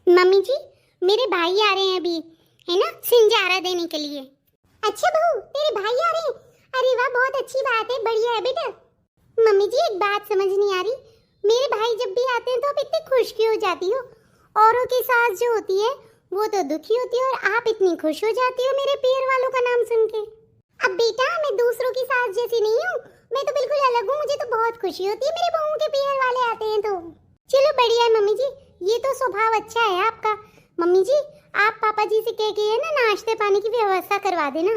Mummy जी, मेरे भाई आ रहे हैं अभी, है ना, सिंजारा देने के लिए। अच्छा बहू, तेरे भाई आ रहे हैं? अरे वाह, बहुत अच्छी बात है, बढ़िया है बेटा। मम्मी जी, एक बात समझ नहीं आ रही, मेरे भाई जब भी आते हैं तो आप इतनी खुश क्यों हो जाती हो? औरों की सास जो होती है वो तो दुखी होती है, और आप इतनी खुश हो जाती हो मेरे पियर वालों का नाम सुन के। अब बेटा, मैं दूसरों की सास जैसी नहीं हूँ, मैं तो बिल्कुल अलग हूँ। मुझे तो बहुत खुशी होती है मेरे बहू के पियर वाले आते हैं तो। चलो बढ़िया है मम्मी जी, ये तो स्वभाव अच्छा है आपका। मम्मी जी, आप पापा जी से कह के है ना, नाश्ते पानी की व्यवस्था करवा देना।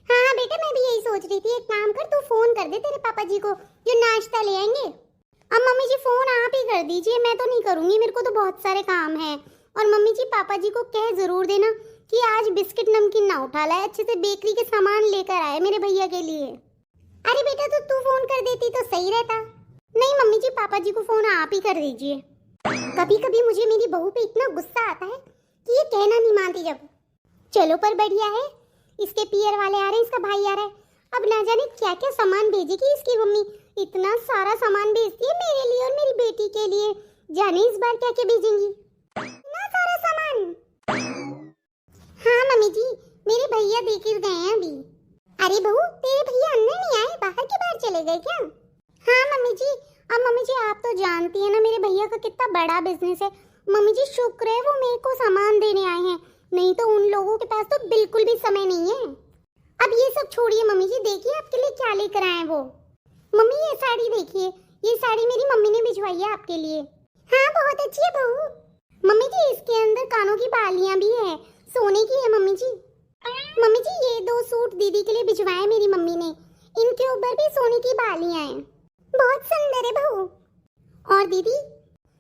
हाँ हाँ बेटा, मैं भी यही सोच रही थी। एक काम कर, तू फोन कर दे तेरे पापा जी को, जो नाश्ता ले आएंगे। अब मम्मी जी फोन आप ही कर दीजिए, मैं तो नहीं करूंगी, मेरे को तो बहुत सारे काम हैं। और मम्मी जी, पापा जी को कह जरूर देना कि आज बिस्किट नमकीन ना उठा लाए, अच्छे से बेकरी के सामान लेकर आए मेरे भैया के लिए। अरे बेटा, तो तू फोन कर देती तो सही रहता। नहीं मम्मी जी, पापा जी को फोन आप ही कर दीजिए। कभी कभी मुझे मेरी बहू पे इतना गुस्सा आता है कि ये कहना नहीं मानती जब। चलो पर बढ़िया है, इसके पियर वाले आ रहे हैं, इसका भाई आ रहा है। अब ना जाने क्या क्या सामान भेजेगी इसकी मम्मी। इतना सारा सामान भेजती है मेरे लिए और मेरी बेटी के लिए, जाने इस बार क्या क्या भेजेंगी। इतना सारा सामान। हाँ मम्मी जी, मेरे भैया देकर गए हैं अभी। अरे बहू, तेरे भैया अंदर नहीं आए, बाहर के बाहर चले गए क्या? हाँ मम्मी जी। अब मम्मी जी, आप तो जानती हैं ना मेरे भैया का कितना बड़ा बिजनेस है। मम्मी जी, शुक्र है वो मेरे को सामान देने आए हैं, नहीं तो उन लोगों के पास तो बिल्कुल भी समय नहीं है। अब ये सब छोड़िए मम्मी जी, देखिए आपके लिए क्या लेकर आए हैं वो। मम्मी ये साड़ी देखिए, ये साड़ी मेरी मम्मी ने भिजवाई है आपके लिए। हाँ बहुत अच्छी है बहू। मम्मी जी, इसके अंदर कानों की बालियां भी है, सोने की है मम्मी जी। मम्मी जी, ये 2 सूट दीदी के लिए भिजवाए मेरी मम्मी ने, इनके ऊपर भी सोने की बालियां हैं, बहुत सुंदर है बहू। और दीदी,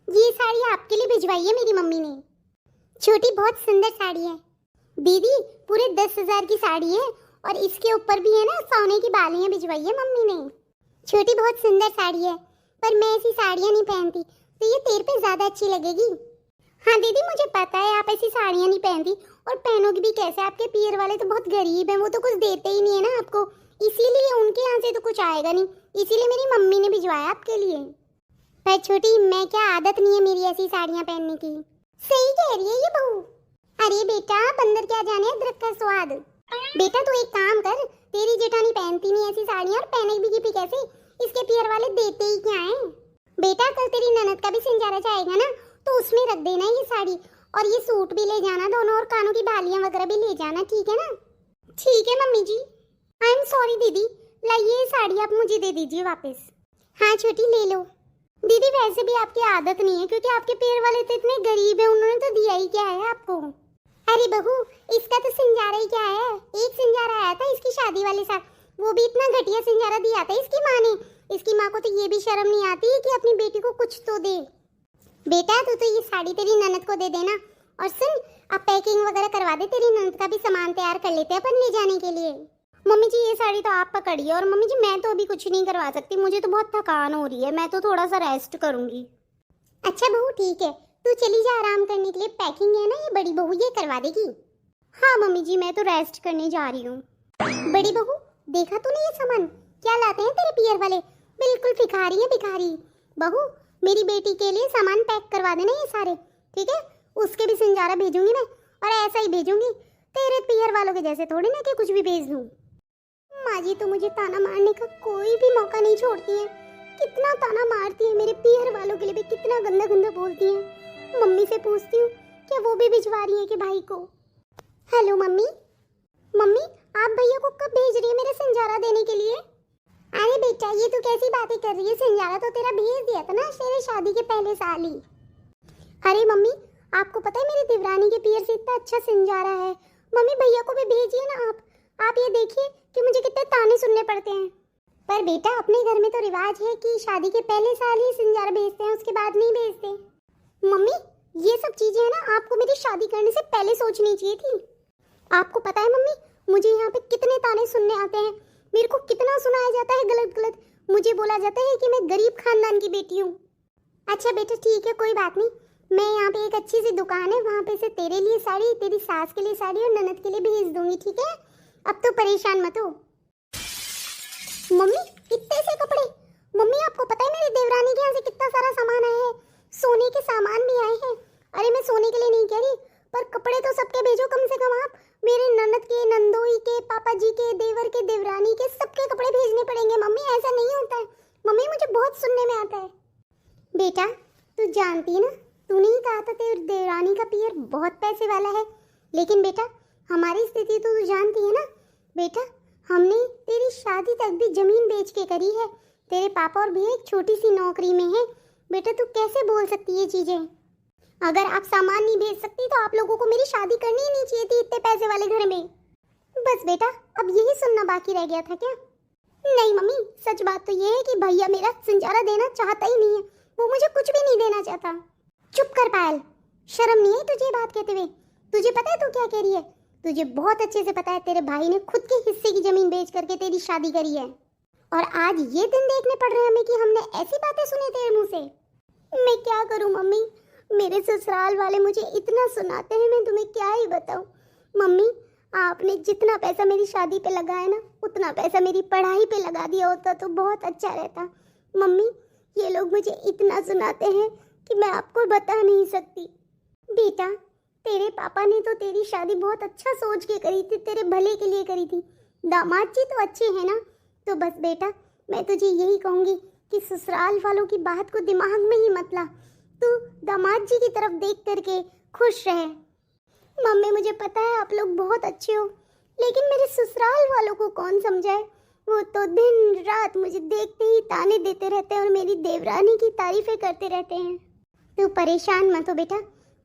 ये साड़ी आपके लिए भिजवाई है मेरी मम्मी ने, छोटी बहुत सुंदर साड़ी है दीदी, पूरे 10,000 की साड़ी है, और इसके ऊपर भी है ना सोने की बालियां भिजवाई है मम्मी ने। छोटी बहुत सुंदर साड़ी है, पर मैं ऐसी साड़ियां नहीं पहनती, तो ये तेरे पे ज्यादा अच्छी लगेगी। हाँ दीदी, मुझे पता है आप ऐसी साड़ियां नहीं पहनती, और पहनोगी भी कैसे, आपके पियर वाले तो बहुत गरीब हैं, वो तो कुछ देते ही नहीं है ना आपको, इसीलिए उनके यहाँ से तो कुछ आएगा नहीं, इसीलिए मेरी मम्मी ने भिजवाया आपके लिए। पर छोटी, मैं क्या आदत नहीं है मेरी ऐसी साड़ियाँ पहनने की। सही कह रही है ये बहू। अरे बेटा, बंदर क्या जाने अदरक का स्वाद। बेटा तू एक काम कर, तेरी जेठानी पहनती नहीं ऐसी साड़ियाँ, और पहनेगी भी कैसे, इसके पियर वाले देते ही क्या है। बेटा कल तेरी ननद का भी सिंजारा जाएगा ना, तो उसमें रख देना ये साड़ी, और ये सूट भी ले जाना दोनों, और कानों की बालियां वगैरह भी ले जाना, ठीक है ना? ठीक है मम्मी जी। आई एम सॉरी दीदी, लाइए साड़ी आप मुझे दे दीजिए वापस। हाँ छोटी, ले लो। दीदी वैसे भी आपकी आदत नहीं है, क्योंकि आपके पैर वाले तो इतने गरीब हैं, उन्होंने तो दिया ही क्या है आपको। अरे बहू, इसका तो सिंजारा ही क्या है, एक सिंजारा आया था इसकी शादी वाले साल, वो भी इतना घटिया सिंजारा दिया था इसकी माँ ने। इसकी माँ को तो ये भी शर्म नहीं आती कि अपनी बेटी को कुछ तो दे। बेटा तू तो ये साड़ी तेरी ननद को दे देना, और सुन, अब पैकिंग वगैरह करवा दे, तेरी ननद का भी सामान तैयार कर लेते हैं अपन ले जाने के लिए। मम्मी जी, ये साड़ी तो आप पकड़िए, और मम्मी जी मैं तो अभी कुछ नहीं करवा सकती, मुझे तो बहुत थकान हो रही है, मैं तो थोड़ा सा रेस्ट करूंगी। अच्छा बहू ठीक है, तू चली जा आराम करने के लिए, पैकिंग है ना ये बड़ी बहू ये करवा देगी। हाँ मम्मी जी, मैं तो रेस्ट करने जा रही हूँ। बड़ी बहू, देखा तूने ये सामान क्या लाते हैं तेरे पियर वाले, बिल्कुल भिखारी है भिखारी। बहू, मेरी बेटी के लिए सामान पैक करवा देना ये सारे, ठीक है? उसके भी सिंजारा भेजूंगी मैं, और ऐसा ही भेजूंगी, तेरे पियर वालों के जैसे थोड़ी ना कि कुछ भी भेज दूं। माँ जी तो मुझे ताना मारने का कोई भी मौका नहीं छोड़ती है, कितना ताना मारती है, मेरे पियर वालों के लिए भी कितना गंदा गंदा बोलती है। मम्मी से पूछती हूँ क्या वो भी भिजवा रही है कि भाई को। Hello mummy. मम्मी, आप भैया को कब भेज रही है मेरा सिंजारा देने के लिए? अरे बेटा, ये तू कैसी बातें कर रही है, सिंजारा तो तेरा भेज दिया था ना तेरे शादी के पहले साल ही। अरे मम्मी, आपको पता है मेरी देवरानी के पियर से इतना अच्छा सिंजारा है, मम्मी भैया को भी भेजिए ना आप ये देखिए कि मुझे कितने ताने सुनने पड़ते हैं। पर बेटा, अपने घर में तो रिवाज है कि शादी के पहले साल ही सिंजारा भेजते हैं, उसके बाद नहीं भेजते। मम्मी, ये सब चीजें है ना आपको मेरी शादी करने से पहले सोचनी चाहिए थी। आपको पता है मम्मी, मुझे यहाँ पे कितने ताने सुनने आते हैं, मेरे को कितना सुनाया जाता है गलत गलत, मुझे बोला जाता है कि मैं गरीब खानदान की बेटी हूँ। अच्छा बेटा ठीक है, कोई बात नहीं, मैं यहाँ पे एक अच्छी सी दुकान है, वहाँ पे से तेरे लिए साड़ी, तेरी सास के लिए साड़ी और ननद के लिए भेज दूंगी, ठीक है? अब तो परेशान मत हो। मम्मी, इतने से कपड़े? मम्मी, आपको पता है मेरी देवरानी के यहाँ से कितना सारा सामान आया है, सोने के सामान भी आए हैं। अरे मैं सोने के लिए पियर बहुत पैसे वाला है, लेकिन बेटा हमारी स्थिति तो तू जानती है ना बेटा। हमने तेरी शादी तक भी जमीन बेच के करी है। तेरे पापा और भैया एक छोटी सी नौकरी में है। बेटा तू कैसे बोल सकती है चीजें? अगर आप सामान नहीं भेज सकती तो आप लोगों को मेरी शादी करनी ही नहीं चाहिए थी इतने पैसे वाले घर में। बस बेटा अब यही सुनना बाकी रह गया था क्या? नहीं मम्मी, सच बात तो ये है कि भैया मेरा सिंजारा देना चाहता ही नहीं है। वो मुझे कुछ भी नहीं देना चाहता। चुप कर पायल, शर्म नहीं है तुझे बात कहते हुए? तुझे पता है तू क्या कह रही है? तुझे बहुत अच्छे से पता है तेरे भाई ने खुद के हिस्से की जमीन बेच करके तेरी शादी करी है, और आज ये दिन देखने पड़ रहे हैं हमें कि हमने ऐसी बातें सुनी तेरे मुंह से। मैं क्या करूं मम्मी, मेरे ससुराल वाले मुझे इतना सुनाते हैं, मैं तुम्हें क्या ही बताऊं। मम्मी आपने जितना पैसा मेरी शादी पे लगाया ना, उतना पैसा मेरी पढ़ाई पे लगा दिया होता तो बहुत अच्छा रहता। मम्मी ये लोग मुझे इतना सुनाते हैं कि मैं आपको बता नहीं सकती। बेटा तेरे पापा ने तो तेरी शादी बहुत अच्छा सोच के करी थी, तेरे भले के लिए करी थी। दामाद जी तो अच्छे हैं ना, तो बस बेटा मैं तुझे यही कहूँगी कि ससुराल वालों की बात को दिमाग में ही मत ला। तू दामाद जी की तरफ देख करके खुश रहे। मम्मी मुझे पता है आप लोग बहुत अच्छे हो, लेकिन मेरे ससुराल वालों को कौन समझाए? वो तो दिन रात मुझे देखते ही ताने देते रहते हैं और मेरी देवरानी की तारीफें करते रहते हैं। तू परेशान मत हो बेटा,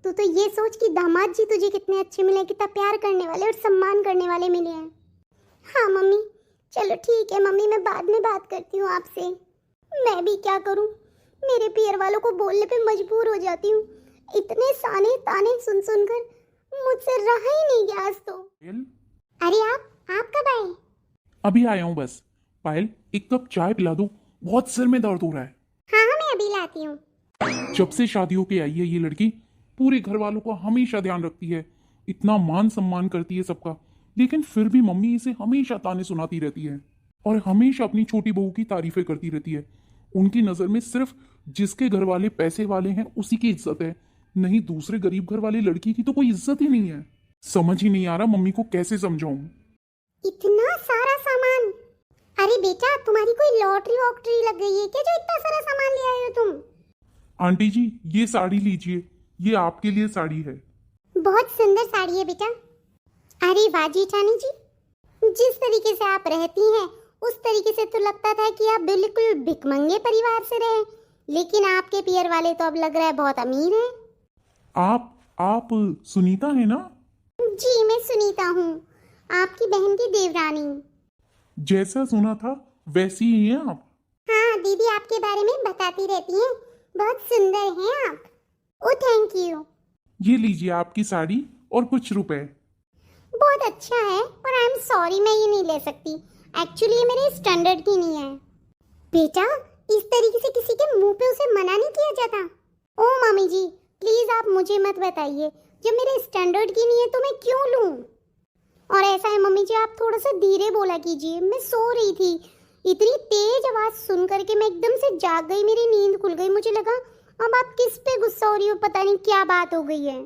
तू तो ये सोच कि दामाद जी तुझे कितने अच्छे मिले, कितना प्यार करने वाले और सम्मान करने वाले मिले हैं। हाँ मम्मी चलो ठीक है मम्मी, मैं बाद में बात करती हूँ आपसे। मैं भी क्या करूँ, मेरे पियर वालों को बोलने पे मजबूर हो जाती हूँ। इतने साने ताने सुन सुनकर मुझसे रहा ही नहीं गया आज तो। अरे आप कब आए? अभी आया हूँ बस। पायल एक कप चाय पिला दो, बहुत सिर में दर्द हो रहा है। हाँ मैं अभी लाती हूँ। जब से शादी होके आई है ये लड़की पूरे घर वालों को हमेशा ध्यान रखती है, इतना मान सम्मान करती है सबका, लेकिन फिर भी मम्मी इसे हमेशा ताने सुनाती रहती है और हमेशा अपनी छोटी बहू की तारीफें करती रहती है। उनकी नजर में सिर्फ जिसके घर वाले पैसे वाले हैं उसी की इज्जत है, नहीं दूसरे गरीब घर वाली लड़की की तो कोई इज्जत ही नहीं है। समझ ही नहीं आ रहा मम्मी को कैसे समझाऊं। इतना सारा सामान? अरे बेटा तुम्हारी कोई लॉटरी वॉटरी लग गई है क्या जो इतना सारा सामान ले आए हो तुम? आंटी जी ये साड़ी लीजिए, ये आपके लिए साड़ी है। बहुत सुंदर साड़ी है बेटा। अरे वाह जेठानी जी, जिस तरीके से आप रहती हैं उस तरीके से तो लगता था कि आप बिल्कुल भिखमंगे परिवार से रहे, लेकिन आपके पियर वाले तो अब लग रहा है बहुत अमीर हैं। आप सुनीता है ना? जी मैं सुनीता हूँ, आपकी बहन की देवरानी। जैसा सुना था वैसी ही हैं आप। हाँ दीदी आपके बारे में बताती रहती हैं, बहुत सुंदर हैं आप। ओ थैंक यू। ये लीजिए आपकी साड़ी और कुछ रुपए। बहुत अच्छा है, और आई एम सॉरी मैं ये नहीं ले सकती, एक्चुअली ये मेरे स्टैंडर्ड की नहीं है। बेटा इस तरीके से किसी के मुंह पे उसे मना नहीं किया जाता। ओ मम्मी जी प्लीज आप मुझे मत बताइए, जब मेरे स्टैंडर्ड की नहीं है तो मैं क्यों लूं? और ऐसा है मम्मी जी आप थोड़ा सा धीरे बोला कीजिए, मैं सो रही थी। इतनी तेज आवाज सुन करके मैं एकदम से जाग गई, मेरी नींद खुल गई, मुझे लगा अब आप किस पे गुस्सा हो रही हो, पता नहीं क्या बात हो गई है।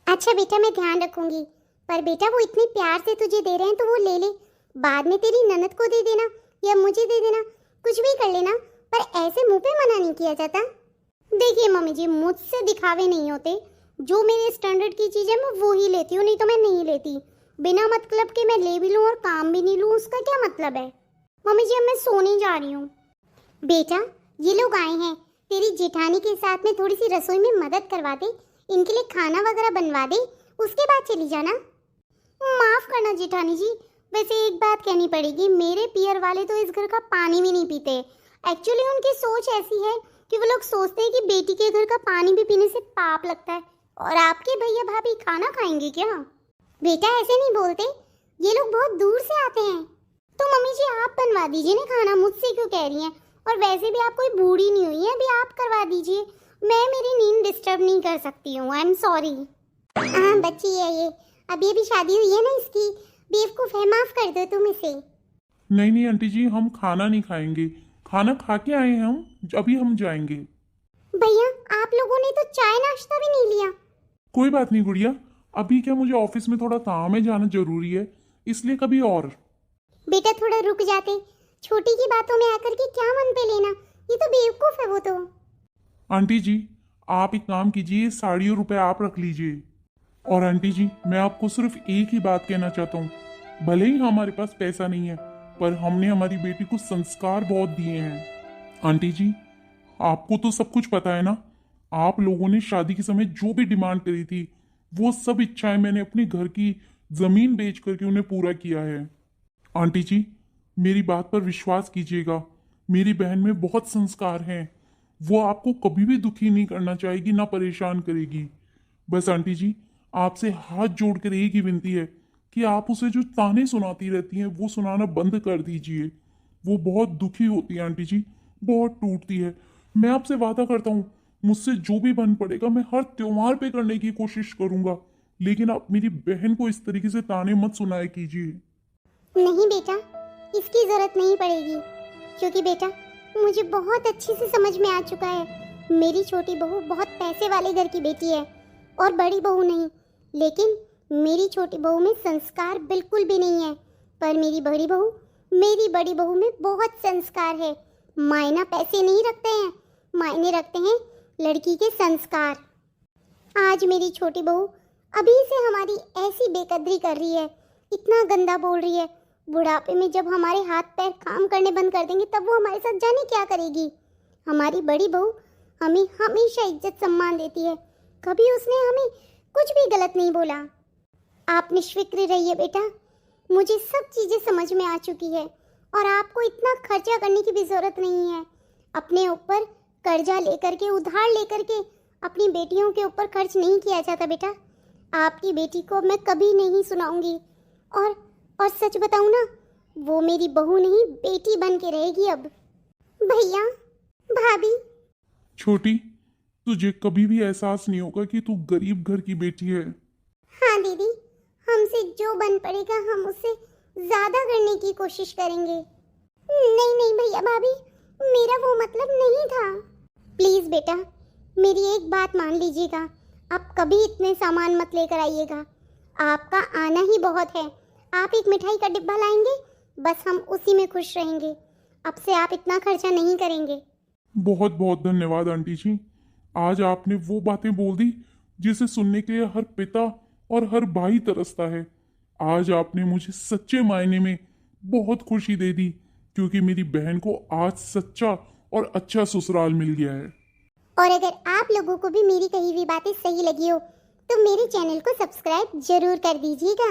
अच्छा बेटा मैं ध्यान रखूंगी, पर बेटा वो इतने प्यार से तुझे दे रहे हैं तो वो ले ले, बाद में तेरी ननद को दे देना या मुझे दे देना, कुछ भी कर लेना, पर ऐसे मुंह पे मना नहीं किया जाता। देखिए मम्मी जी मुझसे दिखावे नहीं होते, जो मेरे स्टैंडर्ड की चीज़ है मैं वो ही लेती हूँ, नहीं तो मैं नहीं लेती। बिना मतलब के मैं ले भी लूँ और काम भी नहीं लूँ उसका क्या मतलब है? मम्मी जी अब मैं सोने जा रही हूँ। बेटा ये लोग आए हैं, तेरी जेठानी के साथ में थोड़ी सी रसोई में मदद करवा दे, इनके लिए खाना वगैरह बनवा दे, उसके बाद चली जाना। माफ करना जेठानी जी, वैसे एक बात कहनी पड़ेगी, मेरे पियर वाले तो इस घर का पानी भी नहीं पीते। एक्चुअली उनकी सोच ऐसी है कि वो लोग सोचते हैं कि बेटी के घर का पानी भी पीने से पाप लगता है, और आपके भैया भाभी खाना खाएंगे क्या? बेटा ऐसे नहीं बोलते, ये लोग बहुत दूर से आते हैं। तो मम्मी जी आप बनवा दीजिए ना खाना, मुझसे क्यों कह रही हैं? और वैसे भी आप कोई बूढ़ी नहीं हुई है, अभी आप करवा दीजिए, मैं मेरी नींद डिस्टर्ब नहीं कर सकती हूँ, आई एम सॉरी। हाँ बच्ची है ये, अभी अभी शादी हुई है ना इसकी, बेवकूफ है, माफ कर दो तुम इसे। नहीं आंटी जी हम खाना नहीं खाएंगे, खाना खा के आए हैं हम, अभी हम जाएंगे। भैया आप लोगों ने तो चाय नाश्ता भी नहीं लिया। कोई बात नहीं गुड़िया, अभी क्या मुझे ऑफिस में थोड़ा काम है, जाना जरूरी है, इसलिए कभी और। बेटा थोड़ा रुक जाते, छोटी की बातों में आकर के क्या मन पे लेना, ये तो बेवकूफ है वो तो। आंटी जी आप एक काम कीजिए, 150 रुपये आप रख लीजिए। और आंटी जी, मैं आपको सिर्फ एक ही बात कहना चाहता हूँ, भले ही हमारे पास पैसा नहीं है, पर हमने हमारी बेटी को संस्कार बहुत दिए हैं। आंटी जी, आपको तो सब कुछ पता है ना, आप लोगों ने शादी के समय जो भी डिमांड करी थी, वो सब इच्छाएं मैंने अपने घर की जमीन बेच करके उन्हें पूरा किया है। आंटी जी, मेरी बात पर विश्वास कीजिएगा, मेरी बहन में बहुत संस्कार हैं, वो आपको कभी भी दुखी नहीं करना चाहेगी, ना परेशान करेगी। बस आंटी जी, आपसे हाथ जोड़कर एक ही विनती है कि आप उसे जो ताने सुनाती रहती हैं वो सुनाना बंद कर दीजिए। वो बहुत दुखी होती है आंटी जी, बहुत टूटती है। मैं आपसे वादा करता हूँ, मुझसे जो भी बन पड़ेगा मैं हर त्योहार पे करने की कोशिश करूंगा, लेकिन आप मेरी बहन को इस तरीके से ताने मत सुनाया कीजिए। नहीं बेटा, इसकी जरूरत नहीं पड़ेगी, क्योंकि बेटा मुझे बहुत अच्छे से समझ में आ चुका है, मेरी छोटी बहू बहुत पैसे वाले घर की बेटी है और बड़ी बहू नहीं। लेकिन मेरी छोटी बहू में संस्कार बिल्कुल भी नहीं है, पर मेरी बड़ी बहू में बहुत संस्कार है। मायना पैसे नहीं रखते हैं, मायने रखते हैं लड़की के संस्कार। आज मेरी छोटी बहू अभी से हमारी ऐसी बेकदरी कर रही है, इतना गंदा बोल रही है, बुढ़ापे में जब हमारे हाथ पैर काम करने बंद कर देंगे तब वो हमारे साथ जाने क्या करेगी। हमारी बड़ी बहू हमें हमेशा इज्जत सम्मान देती है, कभी उसने हमें कुछ भी गलत नहीं बोला। आप निश्फिक्र रहिए बेटा, मुझे सब चीजें समझ में आ चुकी है और आपको इतना खर्चा करने की भी जरूरत नहीं है। अपने ऊपर कर्जा लेकर के, उधार लेकर के अपनी बेटियों के ऊपर खर्च नहीं किया जाता बेटा। आपकी बेटी को मैं कभी नहीं सुनाऊंगी, और सच बताऊं ना, वो मेरी बहू नहीं बेटी बन के रहेगी अब। भैया, भाभी। छोटी, तुझे कभी भी एहसास नहीं होगा कि तू गरीब घर की बेटी है। हाँ दीदी, हमसे जो बन पड़ेगा हम उससे ज्यादा करने की कोशिश करेंगे। नहीं नहीं भैया भाभी, मेरा वो मतलब नहीं था। प्लीज बेटा, मेरी एक बात मान लीजिएगा, आप कभी इतने सामान मत लेकर आइएगा, आपका आना ही बहुत है। आप एक मिठाई का डिब्बा लाएंगे, बस हम उसी में खुश रहेंगे। अब से आप इतना खर्चा नहीं करेंगे। बहुत बहुत धन्यवाद आंटी जी, आज आपने वो बातें बोल दी जिसे सुनने के लिए हर पिता और हर भाई तरसता है। आज आपने मुझे सच्चे मायने में बहुत खुशी दे दी, क्योंकि मेरी बहन को आज सच्चा और अच्छा ससुराल मिल गया है। और अगर आप लोगों को भी मेरी कही हुई बातें सही लगी हो तो मेरे चैनल को सब्सक्राइब जरूर कर दीजिएगा।